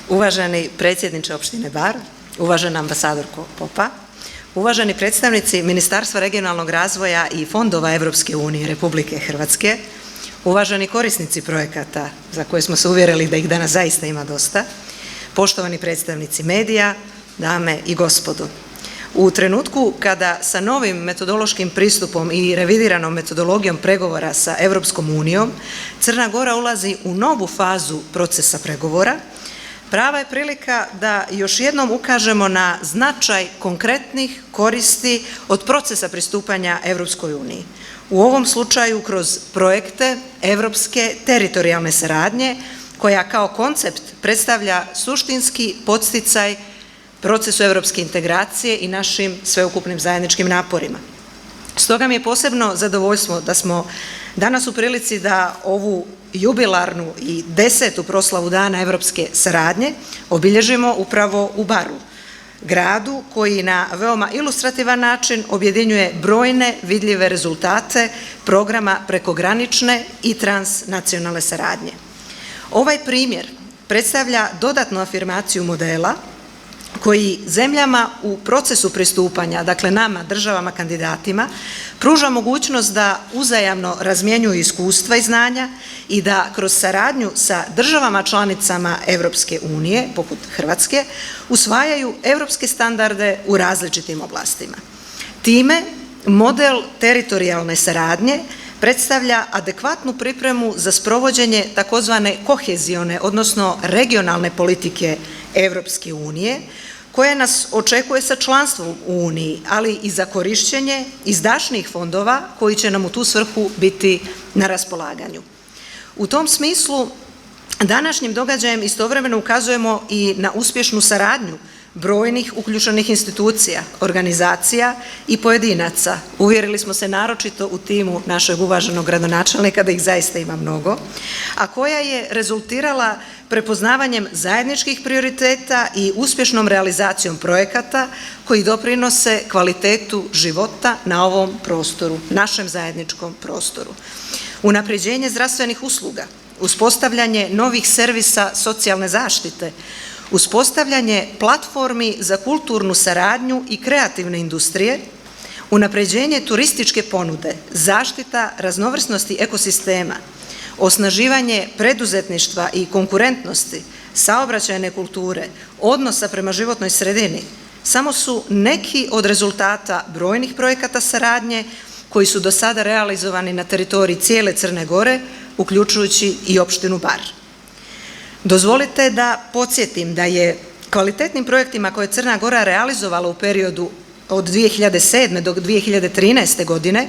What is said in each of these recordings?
uvaženi predsjedniče opštine Bar, uvažena ambasadorko Popa, uvaženi predstavnici Ministarstva regionalnog razvoja i fondova Evropske unije Republike Hrvatske, uvaženi korisnici projekata za koje smo se uvjerili da ih danas zaista ima dosta, poštovani predstavnici medija, dame i gospodo. U trenutku kada sa novim metodološkim pristupom i revidiranom metodologijom pregovora sa Evropskom unijom Crna Gora ulazi u novu fazu procesa pregovora, prava je prilika da još jednom ukažemo na značaj konkretnih koristi od procesa pristupanja Evropskoj uniji. U ovom slučaju kroz projekte evropske teritorijalne saradnje koja kao koncept predstavlja suštinski podsticaj procesu evropske integracije i našim sveukupnim zajedničkim naporima. Stoga mi je posebno zadovoljstvo da smo danas u prilici da ovu jubilarnu i 10. proslavu Dana evropske saradnje obilježimo upravo u Baru, gradu koji na veoma ilustrativan način objedinjuje brojne vidljive rezultate programa prekogranične i transnacionalne saradnje. Ovaj primjer predstavlja dodatnu afirmaciju modela koji zemljama u procesu pristupanja, dakle nama, državama kandidatima, pruža mogućnost da uzajamno razmjenjuju iskustva i znanja i da kroz saradnju sa državama članicama Evropske unije, poput Hrvatske, usvajaju evropske standarde u različitim oblastima. Time model teritorijalne saradnje predstavlja adekvatnu pripremu za sprovođenje takozvane kohezione, odnosno regionalne politike Evropske unije, koje nas očekuje sa članstvom u Uniji, ali i za korišćenje izdašnijih fondova koji će nam u tu svrhu biti na raspolaganju. U tom smislu, današnjim događajem istovremeno ukazujemo i na uspješnu saradnju brojnih uključenih institucija, organizacija i pojedinaca. Uvjerili smo se naročito u timu našeg uvaženog gradonačelnika, da ih zaista ima mnogo, a koja je rezultirala prepoznavanjem zajedničkih prioriteta i uspješnom realizacijom projekata koji doprinose kvalitetu života na ovom prostoru, našem zajedničkom prostoru. Unapređenje zdravstvenih usluga, uspostavljanje novih servisa socijalne zaštite, uspostavljanje platformi za kulturnu saradnju i kreativne industrije, unapređenje turističke ponude, zaštita raznovrsnosti ekosistema, osnaživanje preduzetništva i konkurentnosti, saobraćajne kulture, odnosa prema životnoj sredini, samo su neki od rezultata brojnih projekata saradnje koji su do sada realizovani na teritoriji cijele Crne Gore, uključujući i opštinu Bar. Dozvolite da podsjetim da je kvalitetnim projektima koje je Crna Gora realizovala u periodu od 2007. do 2013. godine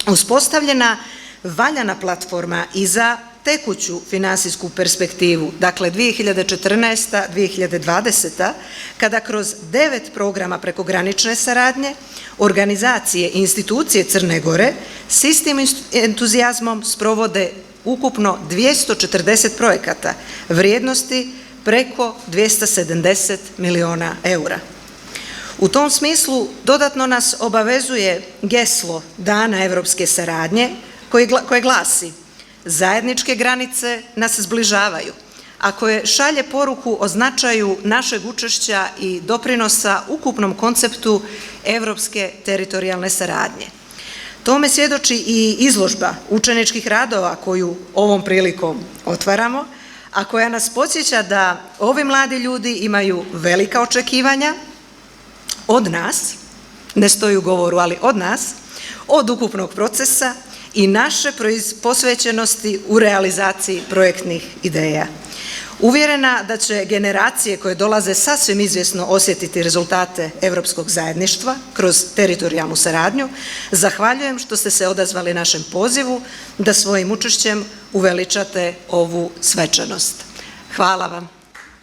uspostavljena valjana platforma i za tekuću finansijsku perspektivu, dakle 2014-2020, kada kroz 9 programa prekogranične saradnje, organizacije i institucije Crne Gore s istim entuzijazmom sprovode ukupno 240 projekata vrijednosti preko 270 miliona eura. U tom smislu dodatno nas obavezuje geslo Dana evropske saradnje koje glasi: zajedničke granice nas zbližavaju, a koje šalje poruku o značaju našeg učešća i doprinosa ukupnom konceptu evropske teritorijalne saradnje. Tome svjedoči i izložba učeničkih radova koju ovom prilikom otvaramo, a koja nas podsjeća da ovi mladi ljudi imaju velika očekivanja od nas, ne stoji u govoru, ali od nas, od ukupnog procesa i naše posvećenosti u realizaciji projektnih ideja. Uvjerena da će generacije koje dolaze sasvim izvjesno osjetiti rezultate evropskog zajedništva kroz teritorijalnu saradnju, zahvaljujem što ste se odazvali našem pozivu da svojim učešćem uveličate ovu svečanost. Hvala vam.